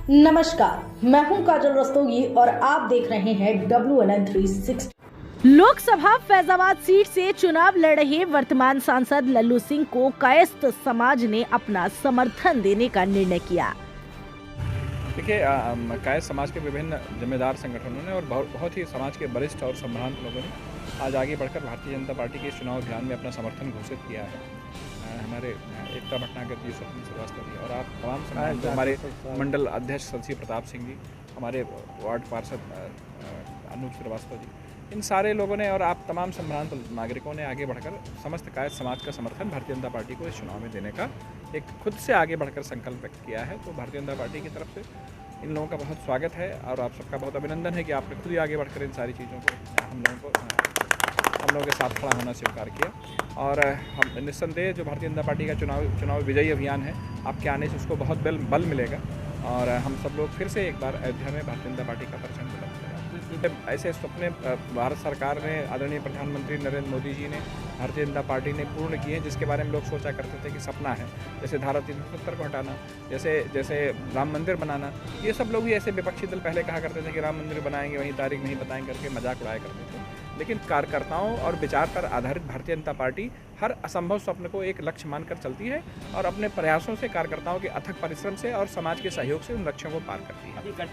नमस्कार, मैं हूं काजल रस्तोगी और आप देख रहे हैं WNN 360। लोकसभा फैजाबाद सीट से चुनाव लड़ रहे वर्तमान सांसद लल्लू सिंह को कायस्थ समाज ने अपना समर्थन देने का निर्णय किया। देखिए, कायस्थ समाज के विभिन्न जिम्मेदार संगठनों ने और बहुत ही समाज के वरिष्ठ और संभ्रांत लोगों ने आज आगे बढ़कर भारतीय जनता पार्टी के चुनाव अभियान में अपना समर्थन घोषित किया है। हमारे एकता भटनागर जी, स्वप्न श्रीवास्तव जी और आप तमाम समाज, जो हमारे मंडल अध्यक्ष सदस्य प्रताप सिंह जी, हमारे वार्ड पार्षद अनूप श्रीवास्तव जी, इन सारे लोगों ने और आप तमाम संभ्रांत नागरिकों ने आगे बढ़कर समस्त कायस्थ समाज का समर्थन भारतीय जनता पार्टी को इस चुनाव में देने का एक खुद से आगे बढ़कर संकल्प व्यक्त किया है। तो भारतीय जनता पार्टी की तरफ से इन लोगों का बहुत स्वागत है और आप सबका बहुत अभिनंदन है कि आपने खुद ही आगे बढ़कर इन सारी चीज़ों को हम लोगों के साथ खड़ा होना स्वीकार किया। और हम निस्संदेह जो भारतीय जनता पार्टी का चुनाव विजयी अभियान है, आपके आने से उसको बहुत बल मिलेगा और हम सब लोग फिर से एक बार अयोध्या में भारतीय जनता पार्टी का परचम बुलंद करेंगे। ऐसे सपने भारत सरकार ने, आदरणीय प्रधानमंत्री नरेंद्र मोदी जी ने, भारतीय जनता पार्टी ने पूर्ण किए, जिसके बारे में लोग सोचा करते थे कि सपना है, जैसे धारा 370 को हटाना, जैसे राम मंदिर बनाना। ये सब लोग भी ऐसे विपक्षी दल पहले कहा करते थे कि राम मंदिर बनाएंगे, वहीं तारीख नहीं बताएंगे करके मजाक उड़ाया करते थे। लेकिन कार्यकर्ताओं और विचार पर आधारित भारतीय जनता पार्टी हर असंभव स्वप्न को एक लक्ष्य मानकर चलती है और अपने प्रयासों से, कार्यकर्ताओं के अथक परिश्रम से और समाज के सहयोग से उन लक्ष्यों को पार करती है।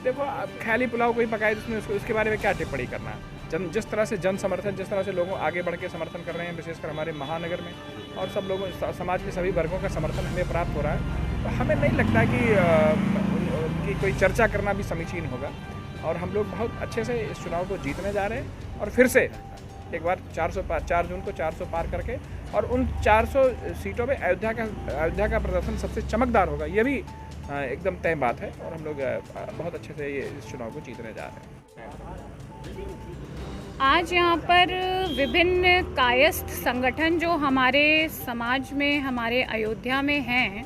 देखो, ख्याली पुलाव कोई पकाए जिसमें उसके बारे में क्या टिप्पणी करना है। जिस तरह से जन समर्थन, जिस तरह से लोगों आगे बढ़ के समर्थन कर रहे हैं, विशेषकर हमारे महानगर में, और सब लोगों, समाज के सभी वर्गों का समर्थन हमें प्राप्त हो रहा है, तो हमें नहीं लगता कि कोई चर्चा करना भी समीचीन होगा। और हम लोग बहुत अच्छे से इस चुनाव को जीतने जा रहे हैं और फिर से एक बार 4 जून को 400 पार करके और उन 400 सीटों में अयोध्या का प्रदर्शन सबसे चमकदार होगा, ये भी एकदम तय बात है। और हम लोग बहुत अच्छे से इस चुनाव को जीतने जा रहे हैं। आज यहाँ पर विभिन्न कायस्थ संगठन जो हमारे समाज में, हमारे अयोध्या में हैं,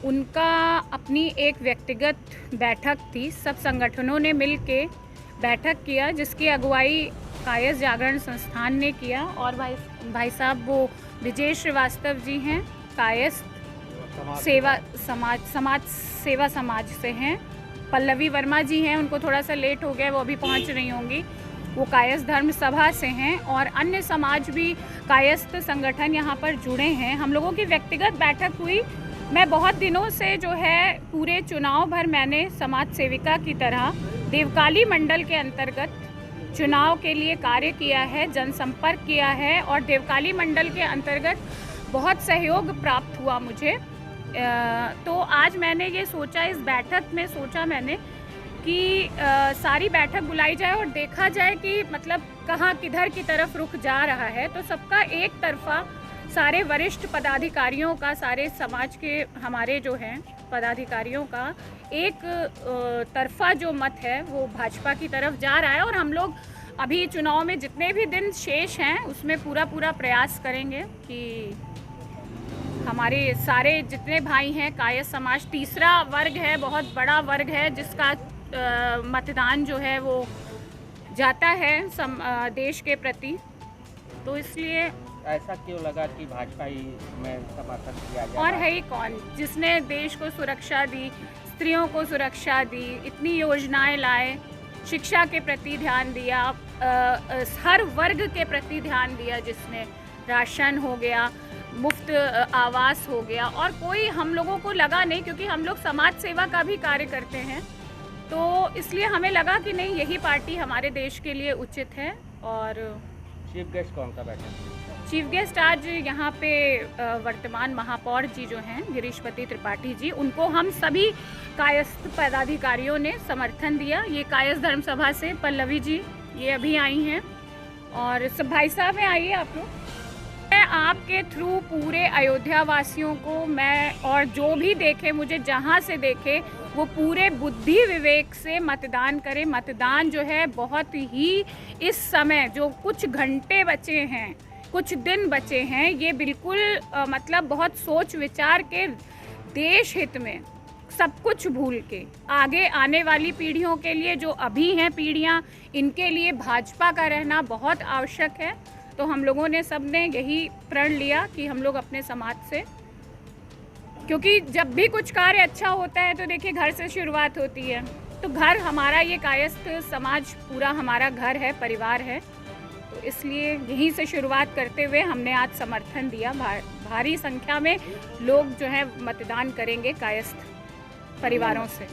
उनका अपनी एक व्यक्तिगत बैठक थी। सब संगठनों ने मिलके बैठक किया, जिसकी अगुवाई कायस्थ जागरण संस्थान ने किया। और भाई साहब वो विजय श्रीवास्तव जी हैं, कायस्थ समाज सेवा समाज से हैं। पल्लवी वर्मा जी हैं, उनको थोड़ा सा लेट हो गया, वो अभी पहुंच रही होंगी, वो कायस्थ धर्म सभा से हैं। और अन्य समाज भी, कायस्थ संगठन यहाँ पर जुड़े हैं। हम लोगों की व्यक्तिगत बैठक हुई। मैं बहुत दिनों से जो है पूरे चुनाव भर मैंने समाज सेविका की तरह देवकाली मंडल के अंतर्गत चुनाव के लिए कार्य किया है, जनसंपर्क किया है और देवकाली मंडल के अंतर्गत बहुत सहयोग प्राप्त हुआ मुझे। तो आज मैंने ये सोचा, इस बैठक में सोचा मैंने कि सारी बैठक बुलाई जाए और देखा जाए कि मतलब कहाँ किधर की तरफ रुख जा रहा है। तो सबका एक तरफा, सारे वरिष्ठ पदाधिकारियों का, सारे समाज के हमारे जो हैं पदाधिकारियों का एक तरफा जो मत है वो भाजपा की तरफ जा रहा है। और हम लोग अभी चुनाव में जितने भी दिन शेष हैं उसमें पूरा प्रयास करेंगे कि हमारे सारे जितने भाई हैं, कायस्थ समाज तीसरा वर्ग है, बहुत बड़ा वर्ग है, जिसका मतदान जो है वो जाता है देश के प्रति। तो इसलिए ऐसा क्यों लगा कि भाजपा ही में समर्थन किया जाए? और है ही कौन जिसने देश को सुरक्षा दी, स्त्रियों को सुरक्षा दी, इतनी योजनाएं लाए, शिक्षा के प्रति ध्यान दिया, हर वर्ग के प्रति ध्यान दिया, जिसने राशन हो गया, मुफ्त आवास हो गया। और कोई हम लोगों को लगा नहीं, क्योंकि हम लोग समाज सेवा का भी कार्य करते हैं, तो इसलिए हमें लगा कि नहीं, यही पार्टी हमारे देश के लिए उचित है। और चीफ गेस्ट कौन सा बैठा? चीफ गेस्ट आज यहाँ पे वर्तमान महापौर जी जो हैं, गिरीशपति त्रिपाठी जी, उनको हम सभी कायस्थ पदाधिकारियों ने समर्थन दिया। ये कायस्थ धर्म सभा से पल्लवी जी, ये अभी आई हैं, और सब भाई साहब हैं, आइए आप लोग। मैं आपके थ्रू पूरे अयोध्या वासियों को, मैं और जो भी देखे, मुझे जहाँ से देखे, वो पूरे बुद्धि विवेक से मतदान करें। मतदान जो है बहुत ही, इस समय जो कुछ घंटे बचे हैं, कुछ दिन बचे हैं, ये बिल्कुल मतलब बहुत सोच विचार के, देश हित में सब कुछ भूल के आगे आने वाली पीढ़ियों के लिए, जो अभी हैं पीढ़ियां, इनके लिए भाजपा का रहना बहुत आवश्यक है। तो हम लोगों ने सब ने यही प्रण लिया कि हम लोग अपने समाज से क्योंकि जब भी कुछ कार्य अच्छा होता है तो देखिए घर से शुरुआत होती है। तो घर हमारा, ये कायस्थ समाज पूरा हमारा घर है, परिवार है, तो इसलिए यहीं से शुरुआत करते हुए हमने आज समर्थन दिया। भारी संख्या में लोग जो है मतदान करेंगे कायस्थ परिवारों से।